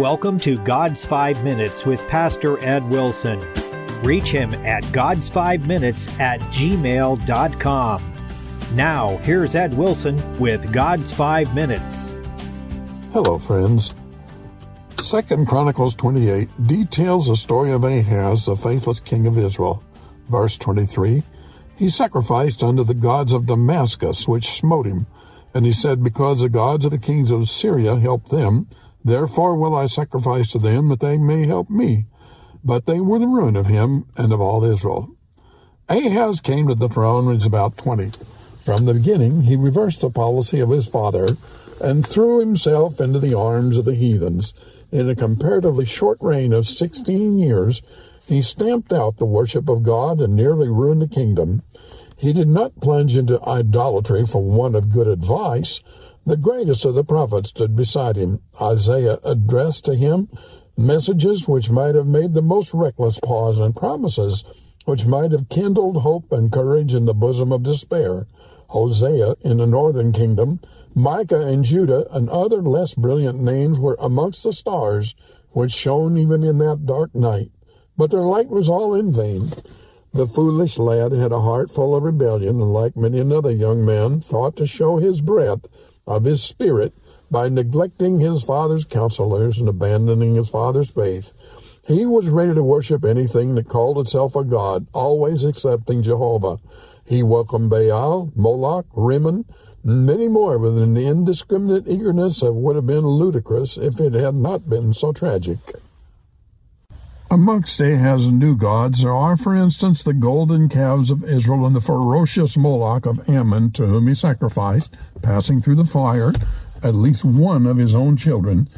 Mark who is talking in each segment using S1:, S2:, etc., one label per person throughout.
S1: welcome to God's 5 Minutes with Pastor Ed Wilson. Reach him at gods5minutes@gmail.com. Now, here's Ed Wilson with God's 5 Minutes.
S2: Hello, friends. 2 Chronicles 28 details the story of Ahaz, the faithless king of Israel. Verse 23, he sacrificed unto the gods of Damascus, which smote him. And he said, because the gods of the kings of Syria helped them, therefore will I sacrifice to them, that they may help me. But they were the ruin of him and of all Israel. Ahaz came to the throne when he was about 20. From the beginning, he reversed the policy of his father and threw himself into the arms of the heathens. In a comparatively short reign of 16 years, he stamped out the worship of God and nearly ruined the kingdom. He did not plunge into idolatry for want of good advice. The greatest of the prophets stood beside him. Isaiah addressed to him messages which might have made the most reckless pause, and promises which might have kindled hope and courage in the bosom of despair. Hosea in the northern kingdom, Micah in Judah, and other less brilliant names were amongst the stars which shone even in that dark night. But their light was all in vain. The foolish lad had a heart full of rebellion, and like many another young man, thought to show his breadth of his spirit by neglecting his father's counselors and abandoning his father's faith. He was ready to worship anything that called itself a god, always excepting Jehovah. He welcomed Baal, Moloch, Rimmon, and many more with an indiscriminate eagerness that would have been ludicrous if it had not been so tragic. Amongst Ahaz's new gods there are, for instance, the golden calves of Israel and the ferocious Moloch of Ammon, to whom he sacrificed, passing through the fire, at least one of his own children.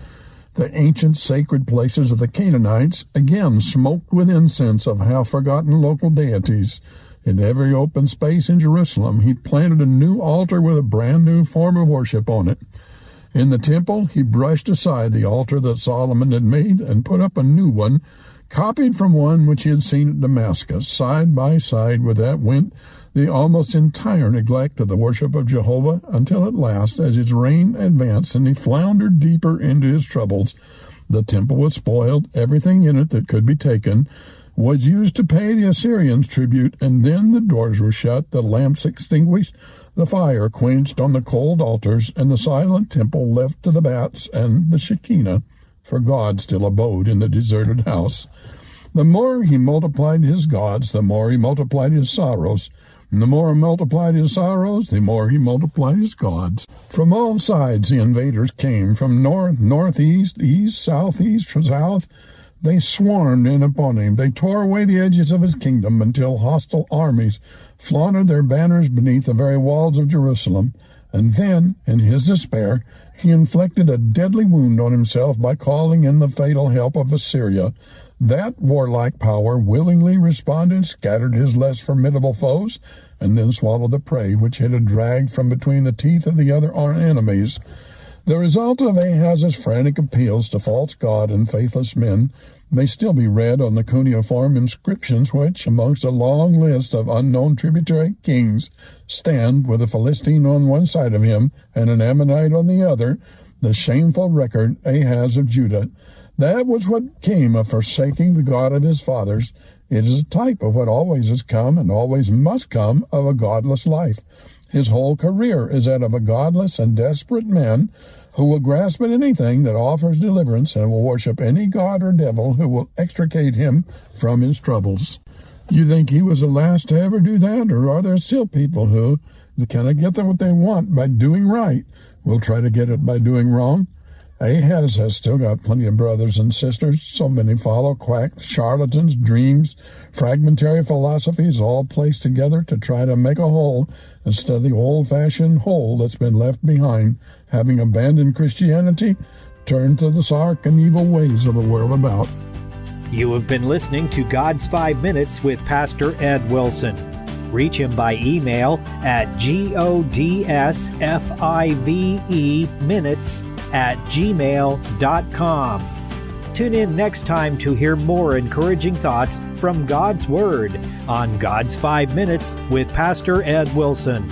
S2: The ancient sacred places of the Canaanites, again smoked with incense of half-forgotten local deities. In every open space in Jerusalem, he planted a new altar with a brand new form of worship on it. In the temple, he brushed aside the altar that Solomon had made and put up a new one, copied from one which he had seen at Damascus. Side by side with that went the almost entire neglect of the worship of Jehovah, until at last, as his reign advanced and he floundered deeper into his troubles, the temple was spoiled, everything in it that could be taken was used to pay the Assyrians tribute, and then the doors were shut, the lamps extinguished, the fire quenched on the cold altars, and the silent temple left to the bats and the Shekinah, for God still abode in the deserted house. The more he multiplied his gods, the more he multiplied his sorrows. And the more he multiplied his sorrows, the more he multiplied his gods. From all sides the invaders came, from north, northeast, east, southeast, from south. They swarmed in upon him. They tore away the edges of his kingdom until hostile armies flaunted their banners beneath the very walls of Jerusalem. And then, in his despair, he inflicted a deadly wound on himself by calling in the fatal help of Assyria. That warlike power willingly responded, scattered his less formidable foes, and then swallowed the prey which it had dragged from between the teeth of the other enemies. The result of Ahaz's frantic appeals to false god and faithless men may still be read on the cuneiform inscriptions which, amongst a long list of unknown tributary kings, stand, with a Philistine on one side of him and an Ammonite on the other, the shameful record, Ahaz of Judah. That was what came of forsaking the God of his fathers. It is a type of what always has come and always must come of a godless life. His whole career is that of a godless and desperate man who will grasp at anything that offers deliverance and will worship any god or devil who will extricate him from his troubles. You think he was the last to ever do that, or are there still people who cannot get what they want by doing right, will try to get it by doing wrong? Ahaz has still got plenty of brothers and sisters. So many follow quacks, charlatans, dreams, fragmentary philosophies, all placed together to try to make a whole instead of the old-fashioned whole that's been left behind, having abandoned Christianity, turned to the dark and evil ways of the world about.
S1: You have been listening to God's 5 Minutes with Pastor Ed Wilson. Reach him by email at godsfiveminutes@gmail.com. Tune in next time to hear more encouraging thoughts from God's Word on God's 5 Minutes with Pastor Ed Wilson.